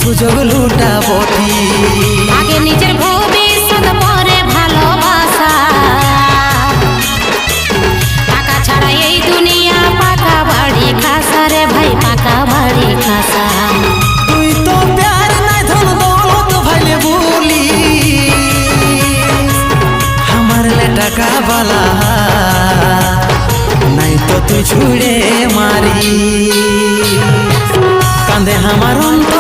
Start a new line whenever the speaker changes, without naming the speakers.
সুযোগ লুটাবো ঠিক।
আগে নিজের ভবিষ্যৎ পরে ভালোবাসা, টাকা ছাড়া এই দুনিয়া পাকা বাড়ি খাসা রে ভাই, পাকা বাড়ি খাসা।
তুই তো প্যার নাই ধন দৌলত ভাইলে বলি, আমার লে টাকা বালা নাই তো তুই ছুড়ে মারি। কান্দে আমার অন্তর